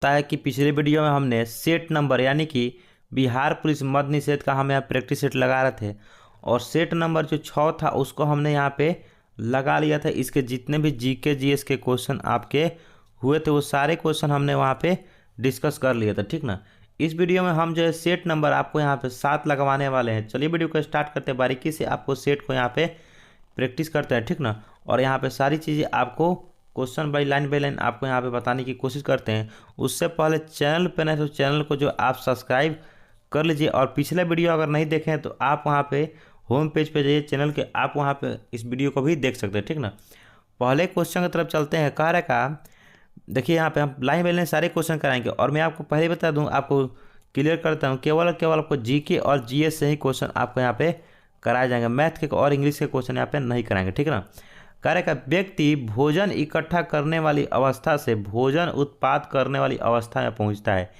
है कि पिछले वीडियो में हमने सेट नंबर यानी कि बिहार पुलिस मद्य निषेध का हम यहाँ प्रैक्टिस सेट लगा रहे थे और सेट नंबर जो 6 था उसको हमने यहाँ पे लगा लिया था। इसके जितने भी जीके जीएस के क्वेश्चन आपके हुए थे वो सारे क्वेश्चन हमने वहाँ पे डिस्कस कर लिया था, ठीक ना। इस वीडियो में हम जो है सेट नंबर आपको यहाँ पे 7 लगवाने वाले हैं। चलिए वीडियो को स्टार्ट करते हैं, बारीकी से आपको सेट को यहाँ पे प्रैक्टिस करते हैं, ठीक ना। और यहाँ पे सारी चीज़ें आपको क्वेश्चन बाय लाइन आपको यहाँ पे बताने की कोशिश करते हैं। उससे पहले चैनल पे नहीं तो चैनल को जो आप सब्सक्राइब कर लीजिए और पिछला वीडियो अगर नहीं देखें तो आप वहाँ पे होम पेज पे जाइए चैनल के, आप वहाँ पे इस वीडियो को भी देख सकते हैं, ठीक ना। पहले क्वेश्चन की तरफ चलते हैं। कार्य का देखिए यहाँ पे हम लाइन बाय लाइन सारे क्वेश्चन कराएंगे और मैं आपको पहले बता दूँ, आपको क्लियर करता हूँ, केवल आपको जीके और जीएस से ही क्वेश्चन आपको यहाँ पे कराए जाएंगे। मैथ के और इंग्लिश के क्वेश्चन यहाँ पे नहीं कराएंगे, ठीक है ना। कार्य का व्यक्ति भोजन इकट्ठा करने वाली अवस्था से भोजन उत्पाद करने वाली अवस्था में पहुंचता है,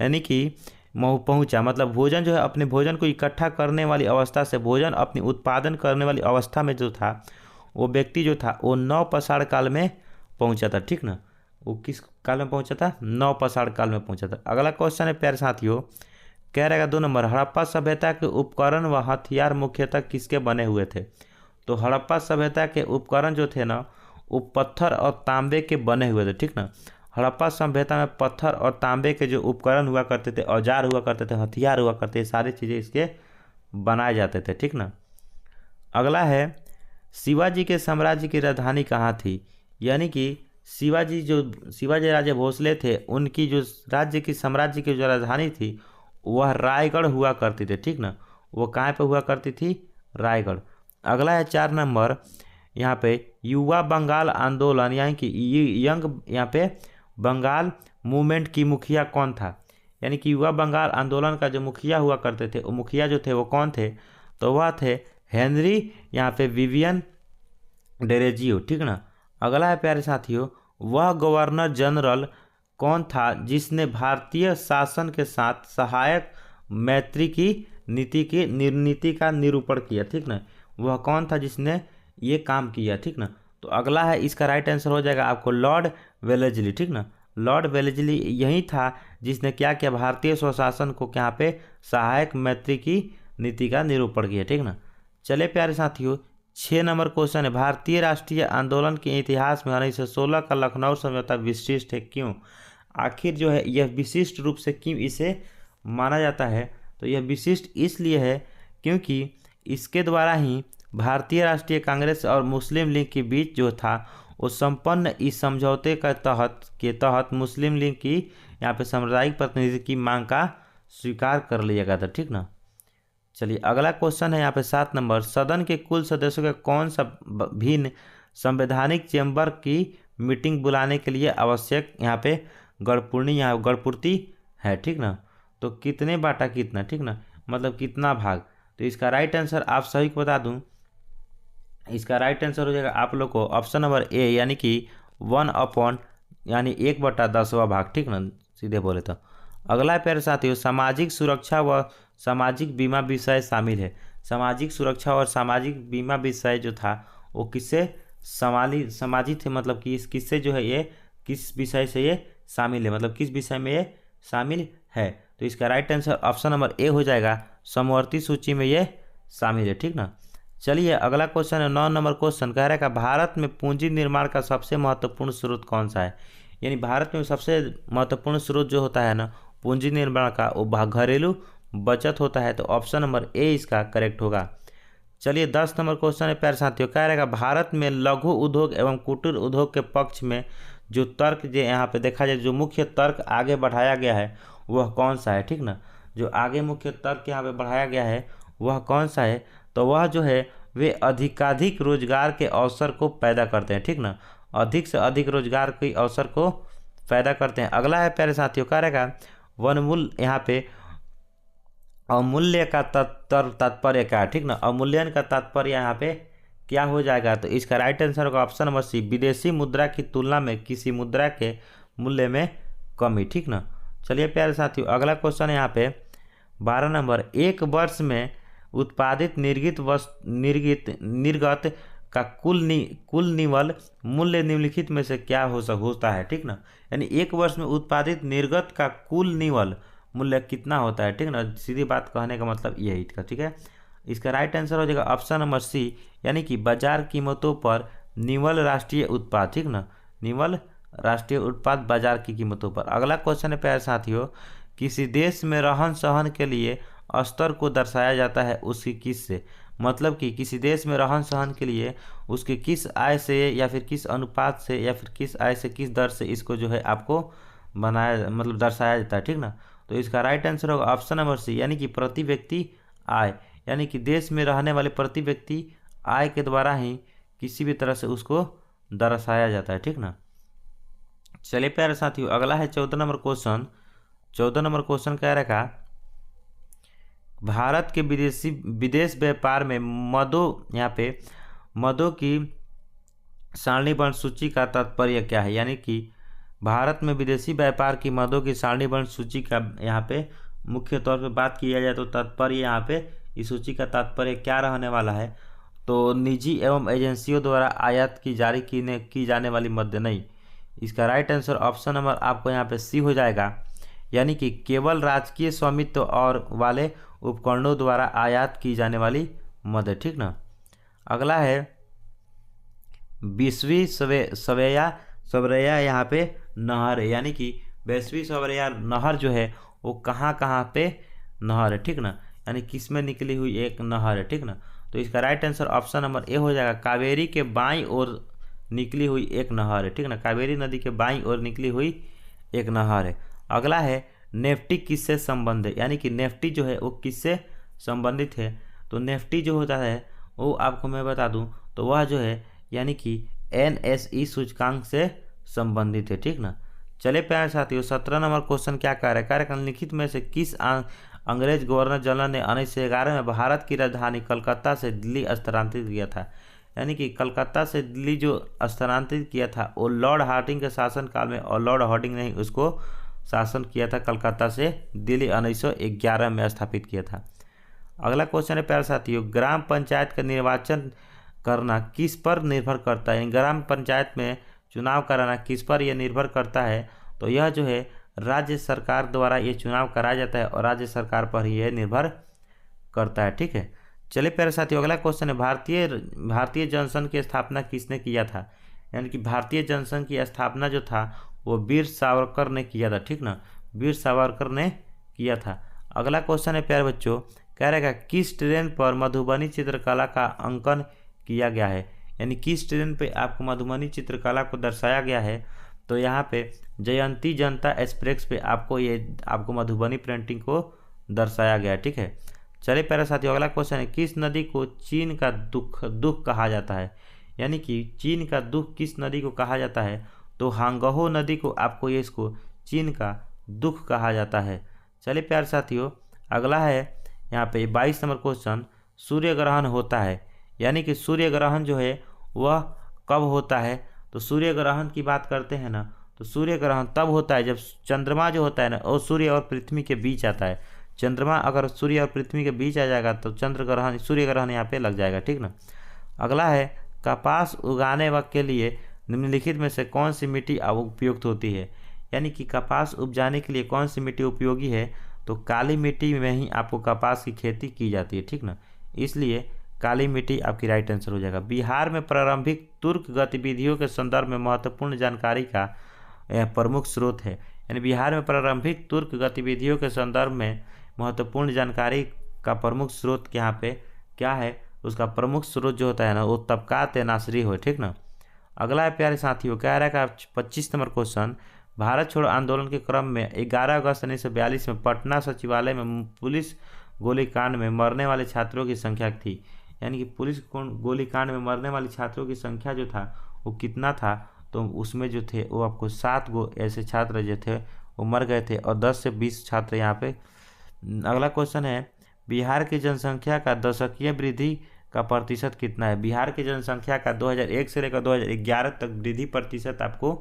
यानी कि पहुंचा मतलब भोजन जो है अपने भोजन को इकट्ठा करने वाली अवस्था से भोजन अपनी उत्पादन करने वाली अवस्था में जो था वो व्यक्ति जो था वो नवपाषाण काल में पहुंचा था, ठीक ना। वो किस काल में पहुंचा था? नवपाषाण काल में पहुंचा था। अगला क्वेश्चन है प्यारे साथियों, कह रहेगा 2 नंबर, हड़प्पा सभ्यता के उपकरण व हथियार मुख्यतः किसके बने हुए थे? तो हड़प्पा सभ्यता के उपकरण जो थे ना वो पत्थर और तांबे के बने हुए थे, ठीक ना। हड़प्पा सभ्यता में पत्थर और तांबे के जो उपकरण हुआ करते थे, औजार हुआ करते थे, हथियार हुआ करते थे, सारी चीज़ें इसके बनाए जाते थे, ठीक ना। अगला है, शिवाजी के साम्राज्य की राजधानी कहाँ थी? यानी कि शिवाजी राजे भोसले थे, उनकी जो राज्य की साम्राज्य की जो राजधानी थी वह रायगढ़ हुआ करती थी, ठीक ना। वो कहाँ पे हुआ करती थी? रायगढ़। अगला है 4 नंबर, यहाँ पे युवा बंगाल आंदोलन यानी कि यंग यहाँ पे बंगाल मूवमेंट की मुखिया कौन था? यानी कि युवा बंगाल आंदोलन का जो मुखिया हुआ करते थे वो मुखिया जो थे वो कौन थे? तो वह थे हेनरी यहाँ पे विवियन डेरेजियो, ठीक ना। अगला है प्यारे साथियों, वह गवर्नर जनरल कौन था जिसने भारतीय शासन के साथ सहायक मैत्री की नीति का निरूपण किया, ठीक ना। वह कौन था जिसने ये काम किया, ठीक ना। तो अगला है, इसका राइट आंसर हो जाएगा आपको लॉर्ड वेलेस्ली, ठीक ना। लॉर्ड वेलेस्ली यही था जिसने क्या किया? भारतीय स्वशासन को यहाँ पे सहायक मैत्री की नीति का निरूपण किया, ठीक ना। चले प्यारे साथियों, 6 नंबर क्वेश्चन है, भारतीय राष्ट्रीय आंदोलन के इतिहास में 1916 का लखनऊ समझौता विशिष्ट है, क्यों? आखिर जो है यह विशिष्ट रूप से क्यों इसे माना जाता है? तो यह विशिष्ट इसलिए है क्योंकि इसके द्वारा ही भारतीय राष्ट्रीय कांग्रेस और मुस्लिम लीग के बीच जो था वो संपन्न इस समझौते के तहत मुस्लिम लीग की यहाँ पे साम्प्रदायिक प्रतिनिधि की मांग का स्वीकार कर लिया गया था, ठीक ना। चलिए अगला क्वेश्चन है यहाँ पे 7 नंबर, सदन के कुल सदस्यों के कौन सा भिन्न संवैधानिक चेंबर की मीटिंग बुलाने के लिए आवश्यक यहाँ पे गणपूर्ति है, ठीक ना। तो कितने बाटा कितना, ठीक ना, मतलब कितना भाग। तो इसका राइट आंसर आप सभी को बता दूं, इसका राइट आंसर हो जाएगा आप लोग को ऑप्शन नंबर ए, यानी कि 1/, यानी 1/10वां भाग, ठीक ना, सीधे बोले तो। अगला प्यारे साथियों, सामाजिक सुरक्षा व सामाजिक बीमा विषय शामिल है। सामाजिक सुरक्षा और सामाजिक बीमा विषय जो था वो किससे समाजित है, मतलब कि इस किससे जो है ये किस विषय से ये शामिल है, मतलब किस विषय में ये शामिल है। तो इसका right answer option number A हो जाएगा, समवर्ती सूची में ये शामिल है, ठीक ना। चलिए अगला क्वेश्चन है 9 नंबर क्वेश्चन, कह रहा है भारत में पूंजी निर्माण का सबसे महत्वपूर्ण स्रोत कौन सा है? यानी भारत में सबसे महत्वपूर्ण स्रोत जो होता है ना पूंजी निर्माण का वो घरेलू बचत होता है। तो ऑप्शन नंबर ए इसका करेक्ट होगा। चलिए 10 नंबर क्वेश्चन है प्यारे साथियों, कह रहेगा भारत में लघु उद्योग एवं कुटीर उद्योग के पक्ष में जो तर्क जो यहाँ पे देखा जाए जो मुख्य तर्क आगे बढ़ाया गया है वह कौन सा है, ठीक ना। जो आगे मुख्य तर्क यहाँ पे बढ़ाया गया है वह कौन सा है? तो वह जो है वे अधिकाधिक रोजगार के अवसर को पैदा करते हैं, ठीक ना, अधिक से अधिक रोजगार के अवसर को पैदा करते हैं। अगला है प्यारे साथियों, कह रहेगा वनमूल्य, यहाँ पे अमूल्य का तात्पर्य क्या है, ठीक ना। अवमूल्यन का तात्पर्य यहाँ पे क्या हो जाएगा? तो इसका राइट आंसर होगा ऑप्शन नंबर सी, विदेशी मुद्रा की तुलना में किसी मुद्रा के मूल्य में कमी, ठीक ना। चलिए प्यारे साथियों अगला क्वेश्चन है यहाँ पे 12 नंबर, एक वर्ष में उत्पादित निर्गत का कुल निवल मूल्य निम्नलिखित में से क्या होता है, ठीक ना। यानी एक वर्ष में उत्पादित निर्गत का कुल निवल मूल्य कितना होता है, ठीक ना। सीधी बात कहने का मतलब यही था, ठीक है। इसका राइट आंसर हो जाएगा ऑप्शन नंबर सी, यानी कि बाजार कीमतों पर निवल राष्ट्रीय उत्पाद, ठीक ना। निवल राष्ट्रीय उत्पाद बाजार की कीमतों पर। अगला क्वेश्चन है प्यारे साथियों, किसी देश में रहन सहन के लिए स्तर को दर्शाया जाता है उसकी किस से। मतलब कि किसी देश में रहन सहन के लिए उसके किस आय से या फिर किस अनुपात से या फिर किस आय से किस दर से इसको जो है आपको बनाया मतलब दर्शाया जाता है, ठीक ना। तो इसका राइट आंसर होगा ऑप्शन नंबर सी, यानी कि प्रति व्यक्ति आय, यानी कि देश में रहने वाले प्रति व्यक्ति आय के द्वारा ही किसी भी तरह से उसको दर्शाया जाता है, ठीक ना। चलिए प्यारे साथियों, अगला है 14 नंबर क्वेश्चन। 14 नंबर क्वेश्चन कह रखा, भारत के विदेश व्यापार में यहाँ पे मदों की सारणीबद्ध सूची का तात्पर्य क्या है। यानी कि भारत में विदेशी व्यापार की मदों की सारणीबद्ध सूची का यहाँ पे मुख्य तौर पे बात किया जाए तो तात्पर्य यहाँ पे इस सूची का तात्पर्य क्या रहने वाला है। तो निजी एवं एजेंसियों द्वारा आयात की जाने वाली मद नहीं। इसका राइट आंसर ऑप्शन नंबर आपको यहाँ पे सी हो जाएगा, यानी कि केवल राजकीय स्वामित्व और वाले उपकरणों द्वारा आयात की जाने वाली मद है, ठीक ना। अगला है 20वीं सवरैया यहाँ पे नहर है, यानी कि 20वीं सवरैया नहर जो है वो कहाँ पे नहर है, ठीक ना। यानी किस में निकली हुई एक नहर है, ठीक ना। तो इसका right answer option number A हो जाएगा, कावेरी के बाईं ओर निकली हुई एक नहर है, ठीक ना। कावेरी नदी के बाईं ओर निकली हुई एक नहर है। अगला है नेफ्टी किससे संबंध है, यानी कि नेफ्टी जो है वो किससे संबंधित है। तो नेफ्टी जो होता है वो आपको मैं बता दूं तो वह जो है यानी कि NSE सूचकांक से संबंधित है, ठीक ना। चले प्यारे साथियों, 17 नंबर क्वेश्चन क्या कह रहा है, कार्यक्रम निम्नलिखित में से किस अंग्रेज गवर्नर जनरल ने 1911 में भारत की राजधानी कलकत्ता से दिल्ली स्थानांतरित किया था। यानी कि कलकत्ता से दिल्ली जो स्थानांतरित किया था वो लॉर्ड हार्डिंग के शासनकाल में, और लॉर्ड हार्डिंग ने ही उसको शासन किया था कलकत्ता से दिल्ली 1911 में स्थापित किया था। अगला क्वेश्चन है प्यारे साथियों, ग्राम पंचायत का निर्वाचन करना किस पर निर्भर करता है। ग्राम पंचायत में चुनाव कराना किस पर यह निर्भर करता है। तो यह जो है राज्य सरकार द्वारा ये चुनाव कराया जाता है और राज्य सरकार पर ही यह निर्भर करता है, ठीक है। चलिए प्यारे साथियों, अगला क्वेश्चन है, भारतीय जनसंघ की स्थापना किसने किया था। यानी कि भारतीय जनसंघ की स्थापना जो था वो वीर सावरकर ने किया था, ठीक ना। वीर सावरकर ने किया था। अगला क्वेश्चन है प्यारे बच्चों, कह रहेगा किस ट्रेन पर मधुबनी चित्रकला का अंकन किया गया है। यानी किस ट्रेन पे आपको मधुबनी चित्रकला को दर्शाया गया है। तो यहाँ पे जयंती जनता एक्सप्रेस पे आपको मधुबनी पेंटिंग को दर्शाया गया है, ठीक है। चलिए प्यारे साथियों, अगला क्वेश्चन है, किस नदी को चीन का दुख कहा जाता है। यानी कि चीन का दुख किस नदी को कहा जाता है। तो हांगहो नदी को आपको इसको चीन का दुख कहा जाता है। चलिए प्यारे साथियों, अगला है यहाँ पे 22 नंबर क्वेश्चन, सूर्य ग्रहण होता है। यानी कि सूर्य ग्रहण जो है वह कब होता है। तो सूर्य ग्रहण की बात करते हैं ना, तो सूर्य ग्रहण तब होता है जब चंद्रमा जो होता है ना और सूर्य और पृथ्वी के बीच आता है। चंद्रमा अगर सूर्य और पृथ्वी के बीच आ जाएगा तो सूर्य ग्रहण यहाँ पे लग जाएगा, ठीक ना। अगला है, कपास उगाने के लिए निम्नलिखित में से कौन सी मिट्टी उपयुक्त होती है। यानी कि कपास उपजाने के लिए कौन सी मिट्टी उपयोगी है। तो काली मिट्टी में ही आपको कपास की खेती की जाती है, ठीक ना। इसलिए काली मिट्टी आपकी राइट आंसर हो जाएगा। बिहार में प्रारंभिक तुर्क गतिविधियों के संदर्भ में महत्वपूर्ण जानकारी का प्रमुख स्रोत है। यानी बिहार में प्रारंभिक तुर्क गतिविधियों के संदर्भ में महत्वपूर्ण जानकारी का प्रमुख स्रोत यहाँ पे क्या है, उसका प्रमुख स्रोत जो होता है ना वो तबकात नासरी हो, ठीक ना। अगला है प्यारे साथियों, कह रहा है कि 25 नंबर क्वेश्चन, भारत छोड़ो आंदोलन के क्रम में 11 अगस्त 1942 में पटना सचिवालय में पुलिस गोलीकांड में मरने वाले छात्रों की संख्या थी। यानी कि पुलिस गोलीकांड में मरने वाले छात्रों की संख्या जो था वो कितना था। तो उसमें जो थे वो आपको 7 गो ऐसे छात्र जो थे वो मर गए थे और 10 से 20 छात्र यहाँ पे। अगला क्वेश्चन है, बिहार की जनसंख्या का दशकीय वृद्धि का प्रतिशत कितना है। बिहार की जनसंख्या का 2001 से लेकर 2011 तक वृद्धि प्रतिशत आपको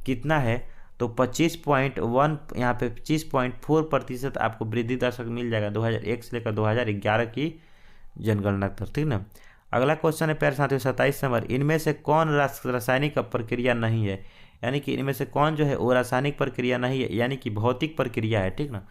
कितना है। तो 25.1 यहाँ पे 25.4% आपको वृद्धि दशक मिल जाएगा 2001 से लेकर 2011 की जनगणना तक, ठीक ना। अगला क्वेश्चन है प्यारे साथियों 27 नंबर, इनमें से कौन रासायनिक प्रक्रिया नहीं है, यानी कि इनमें से कौन जो है वो रासायनिक प्रक्रिया नहीं है, यानी कि भौतिक प्रक्रिया है, ठीक ना।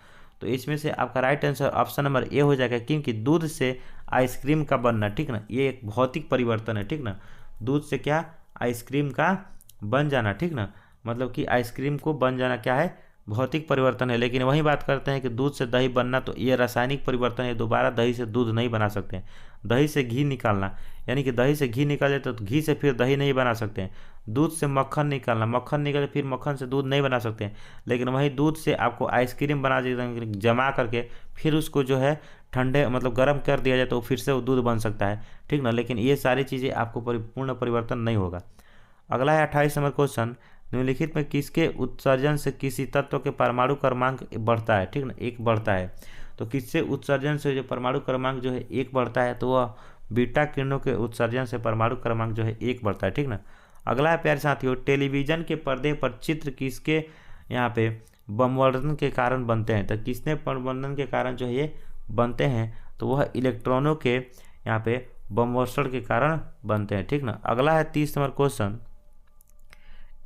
तो इसमें से आपका right answer option number A हो जाएगा, क्योंकि दूध से आइसक्रीम का बनना, ठीक ना, ये एक भौतिक परिवर्तन है, ठीक ना। दूध से क्या, आइसक्रीम का बन जाना, ठीक ना, मतलब कि आइसक्रीम को बन जाना क्या है, भौतिक परिवर्तन है। लेकिन वही बात करते हैं कि दूध से दही बनना, तो ये रासायनिक परिवर्तन है, दोबारा दही से दूध नहीं बना सकते हैं। दही से घी निकालना, यानी कि दही से घी निकाल जाए तो घी से फिर दही नहीं बना सकते हैं। दूध से मक्खन निकालना, मक्खन निकाले फिर मक्खन से दूध नहीं बना सकते हैं। लेकिन वही दूध से आपको आइसक्रीम बना जमा करके फिर उसको जो है ठंडे मतलब गर्म कर दिया जाए तो फिर से वो दूध बन सकता है, ठीक ना। लेकिन ये सारी चीज़ें आपको पूर्ण परिवर्तन नहीं होगा। अगला है 28 नंबर क्वेश्चन, निम्नलिखित में किसके उत्सर्जन से किसी तत्व के परमाणु क्रमांक बढ़ता है, ठीक ना, एक बढ़ता है। तो किससे उत्सर्जन से जो परमाणु क्रमांक जो है एक बढ़ता है, तो वह बीटा किरणों के उत्सर्जन से परमाणु क्रमांक जो है एक बढ़ता है, ठीक ना। अगला है प्यारे साथियों, टेलीविजन के पर्दे पर चित्र किसके यहाँ पे बमवर्धन के कारण बनते हैं, तो किसने बमवर्धन के कारण जो है ये बनते हैं, तो वह इलेक्ट्रॉनों के यहाँ पे बमवर्षण के कारण बनते हैं, ठीक ना। अगला है 30 नंबर क्वेश्चन,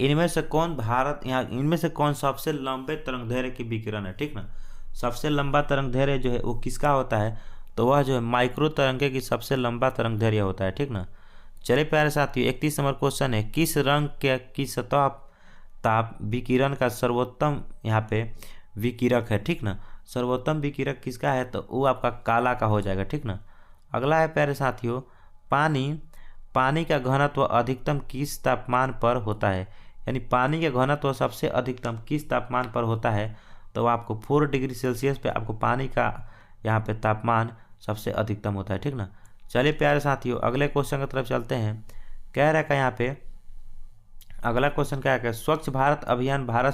इनमें से कौन सबसे लंबे तरंग दैर्घ्य की विकिरण है, ठीक ना। सबसे लंबा तरंग दैर्घ्य जो है वो किसका होता है, तो वह जो है माइक्रो तरंगे की सबसे लंबा तरंग दैर्घ्य होता है, ठीक ना। चलिए प्यारे साथियों 31 नंबर क्वेश्चन है, किस रंग के की सतह ताप विकिरण का सर्वोत्तम यहाँ पे विकिरक है, ठीक ना। सर्वोत्तम विकिरक किसका है, तो वो आपका काला का हो जाएगा, ठीक ना। अगला है प्यारे साथियों, पानी का घनत्व अधिकतम किस तापमान पर होता है, यानी पानी का घनत्व सबसे अधिकतम किस तापमान पर होता है, तो आपको 4 डिग्री सेल्सियस पे आपको पानी का यहाँ पे तापमान सबसे अधिकतम होता है, ठीक ना। चलिए प्यारे साथियों अगले क्वेश्चन की तरफ चलते हैं। कह रहा है यहाँ पे अगला क्वेश्चन क्या है, स्वच्छ भारत अभियान भारत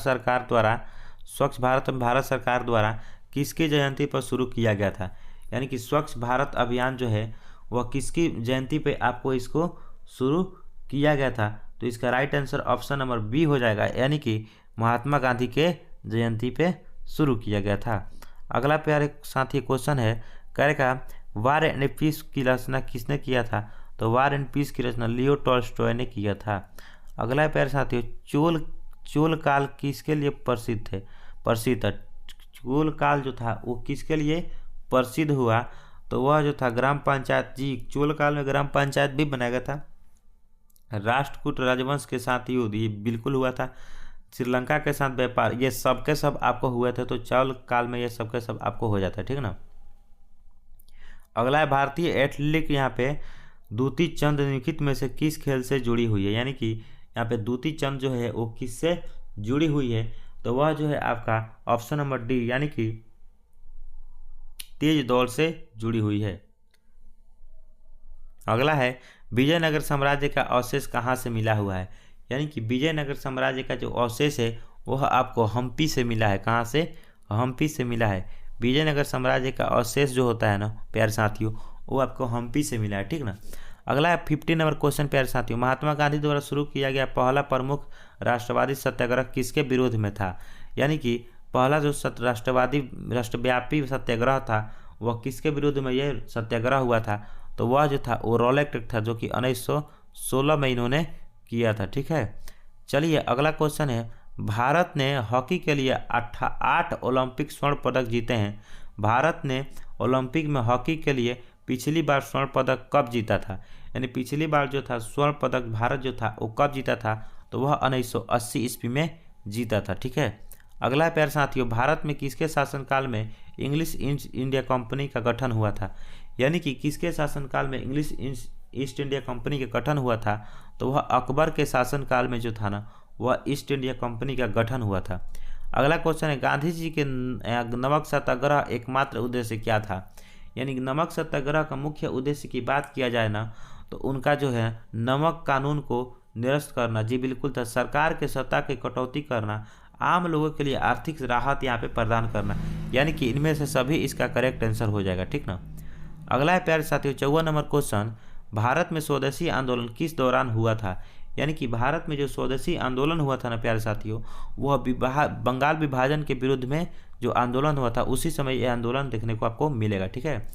सरकार द्वारा किसकी जयंती पर शुरू किया गया था, यानी कि स्वच्छ भारत अभियान जो है वह किसकी जयंती पे आपको इसको शुरू किया गया था, तो इसका right answer option number B हो जाएगा, यानी कि महात्मा गांधी के जयंती पे शुरू किया गया था। अगला प्यारे साथी क्वेश्चन है, करेगा वार एंड पीस की रचना किसने किया था, तो वार एंड पीस की रचना लियो टॉल्स्टॉय ने किया था। अगला प्यारे साथियों, चोल काल किसके लिए प्रसिद्ध है, चोल काल जो था वो किसके लिए प्रसिद्ध हुआ, तो वह जो था ग्राम पंचायत, जी चोल काल में ग्राम पंचायत भी बनाया गया था, राष्ट्रकूट राजवंश के साथ युद्ध ये बिल्कुल हुआ था, श्रीलंका के साथ व्यापार, ये सब के सब आपको हुए थे, तो चौल काल में ये सब के सब आपको हो जाता है, ठीक ना। अगला है भारतीय एथलीट यहाँ पे दूती चंद निम्नलिखित में से किस खेल से जुड़ी हुई है, यानी कि यहाँ पे दूती चंद जो है वो किससे जुड़ी हुई है, तो वह जो है आपका ऑप्शन नंबर डी, यानी कि तेज दौड़ से जुड़ी हुई है। अगला है विजयनगर साम्राज्य का अवशेष कहाँ से मिला हुआ है, यानी कि विजयनगर साम्राज्य का जो अवशेष है वह आपको हम्पी से मिला है, कहाँ से, हम्पी से मिला है। विजयनगर साम्राज्य का अवशेष जो होता है ना प्यारे साथियों वो आपको हम्पी से मिला है, ठीक ना। अगला है 50 नंबर क्वेश्चन प्यारे साथियों, महात्मा गांधी द्वारा शुरू किया गया पहला प्रमुख राष्ट्रवादी सत्याग्रह किसके विरोध में था, यानी कि पहला जो राष्ट्रव्यापी सत्याग्रह था वह किसके विरोध में यह सत्याग्रह हुआ था, तो वह जो था वो रॉलेट था, जो कि 1916 में इन्होंने किया था, ठीक है। चलिए अगला क्वेश्चन है, भारत ने हॉकी के लिए 8 ओलंपिक स्वर्ण पदक जीते हैं, भारत ने ओलंपिक में हॉकी के लिए पिछली बार स्वर्ण पदक कब जीता था, यानी पिछली बार जो था स्वर्ण पदक भारत जो था वो कब जीता था, तो वह 1980 ईस्वी में जीता था, ठीक है। अगला प्यारे साथियों, भारत में किसके शासनकाल में इंग्लिश ईस्ट इंडिया कंपनी का गठन हुआ था, यानी कि किसके शासनकाल में इंग्लिश ईस्ट इंडिया कंपनी का गठन हुआ था, तो वह अकबर के शासनकाल में जो था ना वह ईस्ट इंडिया कंपनी का गठन हुआ था। अगला क्वेश्चन है, गांधी जी के नमक सत्याग्रह एकमात्र उद्देश्य क्या था, यानी नमक सत्याग्रह का मुख्य उद्देश्य की बात किया जाए ना तो उनका जो है नमक कानून को निरस्त करना, जी बिल्कुल था, सरकार के सत्ता की कटौती करना, आम लोगों के लिए आर्थिक राहत यहाँ पे प्रदान करना, यानी कि इनमें से सभी इसका करेक्ट आंसर हो जाएगा, ठीक ना। अगला है प्यारे साथियों 54 नंबर क्वेश्चन, भारत में स्वदेशी आंदोलन किस दौरान हुआ था, यानी कि भारत में जो स्वदेशी आंदोलन हुआ था ना प्यारे साथियों वह बंगाल विभाजन के विरुद्ध में जो आंदोलन हुआ था उसी समय यह आंदोलन देखने को आपको मिलेगा, ठीक है।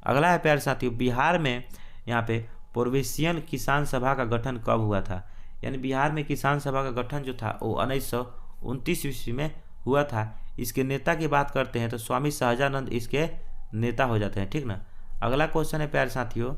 अगला है प्यारे साथियों, बिहार में यहाँ पे प्रोविंशियल किसान सभा का गठन कब हुआ था। यानी बिहार में किसान सभा का गठन जो था वो 1929 ईस्वी में हुआ था। इसके नेता की बात करते हैं तो स्वामी सहजानंद इसके नेता हो जाते हैं, ठीक ना। अगला क्वेश्चन है प्यारे साथियों,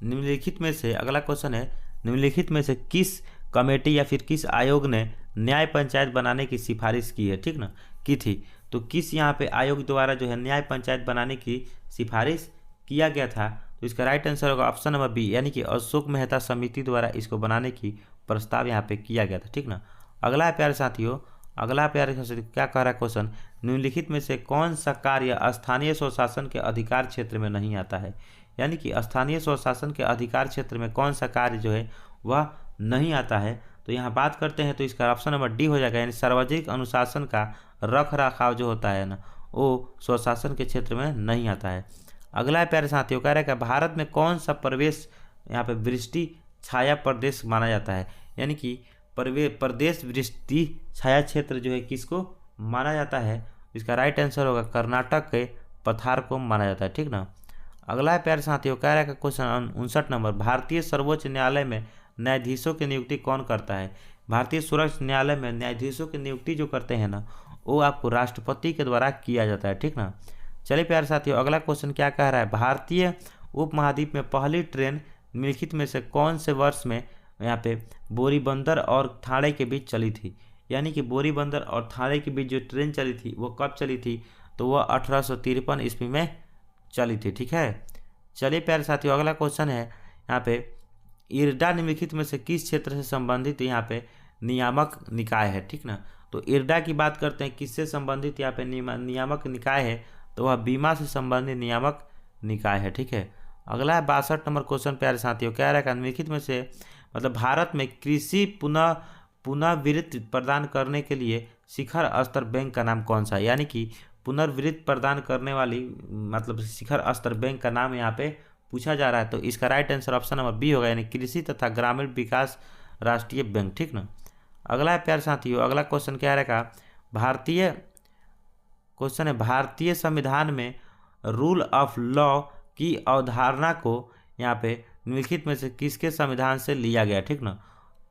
निम्नलिखित में से, अगला क्वेश्चन है निम्नलिखित में से किस कमेटी या फिर किस आयोग ने न्याय पंचायत बनाने की सिफारिश की है, ठीक ना, की थी। तो किस यहाँ पे आयोग द्वारा जो है न्याय पंचायत बनाने की सिफारिश किया गया था। तो इसका राइट आंसर होगा ऑप्शन नंबर बी, यानी कि अशोक मेहता समिति द्वारा इसको बनाने की प्रस्ताव यहाँ पे किया गया था, ठीक ना। अगला है प्यारे साथियों, अगला प्यारे साथियों क्या कह रहा है क्वेश्चन, निम्नलिखित में से कौन सा कार्य स्थानीय स्वशासन के अधिकार क्षेत्र में नहीं आता है। यानी कि स्थानीय स्वशासन के अधिकार क्षेत्र में कौन सा कार्य जो है वह नहीं आता है। तो यहाँ बात करते हैं तो इसका ऑप्शन नंबर डी हो जाएगा, यानी सार्वजनिक अनुशासन का रख रखाव जो होता है ना वो स्वशासन के क्षेत्र में नहीं आता है। अगला है प्यारे साथियों कह रहा है कि भारत में कौन सा प्रदेश यहाँ पे वृष्टि छाया प्रदेश माना जाता है। यानी कि प्रदेश वृष्टि छाया क्षेत्र जो है किसको माना जाता है। इसका राइट आंसर होगा कर्नाटक के पठार को माना जाता है, ठीक ना। अगला है प्यारे साथियों कह रहा है क्वेश्चन 59 नंबर, भारतीय सर्वोच्च न्यायालय में न्यायाधीशों की नियुक्ति कौन करता है। भारतीय सर्वोच्च न्यायालय में न्यायाधीशों की नियुक्ति जो करते हैं ना वो आपको राष्ट्रपति के द्वारा किया जाता है, ठीक ना। चलिए प्यारे साथियों अगला क्वेश्चन क्या कह रहा है, भारतीय उपमहाद्वीप में पहली ट्रेन निम्नलिखित में से कौन से वर्ष में यहाँ पे बोरीबंदर और ठाणे के बीच चली थी। यानी कि बोरीबंदर और ठाणे के बीच जो ट्रेन चली थी वो कब चली थी, तो वह 1853 ईस्वी में चली थी, ठीक है। चलिए प्यारे साथियों अगला क्वेश्चन है यहाँ पे, इरडा निम्नलिखित में से किस क्षेत्र से संबंधित यहाँ पे नियामक निकाय है, ठीक ना। तो इरडा की बात करते हैं किससे संबंधित यहाँ पे नियामक निकाय है, तो वह बीमा से संबंधित नियामक निकाय है, ठीक है। अगला है 62 नंबर क्वेश्चन प्यारे साथियों कह रहा है निम्नलिखित में से मतलब भारत में कृषि पुनर्वित्त प्रदान करने के लिए शिखर स्तर बैंक का नाम कौन सा है। यानी कि पुनर्वित्त प्रदान करने वाली मतलब शिखर स्तर बैंक का नाम यहाँ पे पूछा जा रहा है। तो इसका right answer option number B होगा, यानी कृषि तथा ग्रामीण विकास राष्ट्रीय बैंक, ठीक ना। अगला है प्यारे साथियों अगला क्वेश्चन क्या रहेगा, भारतीय क्वेश्चन है भारतीय संविधान में रूल ऑफ लॉ की अवधारणा को यहाँ पे निम्नलिखित में से किसके संविधान से लिया गया, ठीक ना।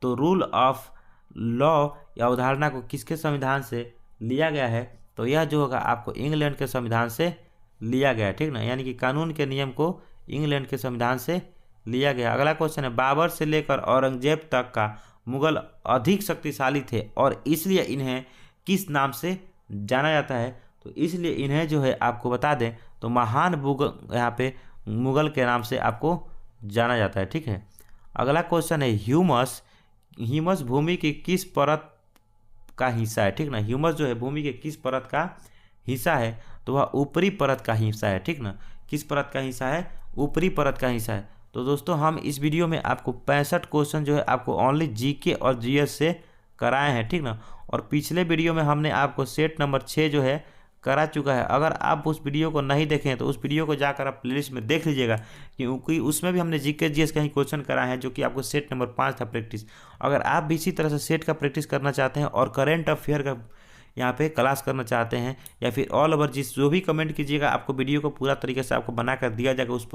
तो रूल ऑफ लॉ या अवधारणा को किसके संविधान से लिया गया है, तो यह जो होगा आपको इंग्लैंड के संविधान से लिया गया है, ठीक ना। यानी कि कानून के नियम को इंग्लैंड के संविधान से लिया गया। अगला क्वेश्चन है बाबर से लेकर औरंगजेब तक का मुगल अधिक शक्तिशाली थे और इसलिए इन्हें किस नाम से जाना जाता है। तो इसलिए इन्हें जो है आपको बता दें तो महान मुगल यहाँ पे मुगल के नाम से आपको जाना जाता है, ठीक है। अगला क्वेश्चन है ह्यूमस भूमि की किस परत का हिस्सा है, ठीक ना। ह्यूमस जो है भूमि के किस परत का हिस्सा है, तो वह ऊपरी परत का हिस्सा है, ठीक ना। किस परत का हिस्सा है, ऊपरी परत का हिस्सा है। तो दोस्तों हम इस वीडियो में आपको 65 क्वेश्चन जो है आपको ओनली जीके और जीएस से कराए हैं, ठीक ना। और पिछले वीडियो में हमने आपको सेट नंबर 6 जो है करा चुका है। अगर आप उस वीडियो को नहीं देखें तो उस वीडियो को जाकर आप प्लेलिस्ट में देख लीजिएगा, क्योंकि उसमें भी हमने जीके जीएस का ही क्वेश्चन कराए हैं जो कि आपको सेट नंबर 5 था प्रैक्टिस। अगर आप भी इसी तरह से सेट का प्रैक्टिस करना चाहते हैं और करेंट अफेयर का यहाँ पे क्लास करना चाहते हैं या फिर ऑल ओवर जो भी कमेंट कीजिएगा आपको वीडियो को पूरा तरीके से आपको बना कर दिया जाएगा, उस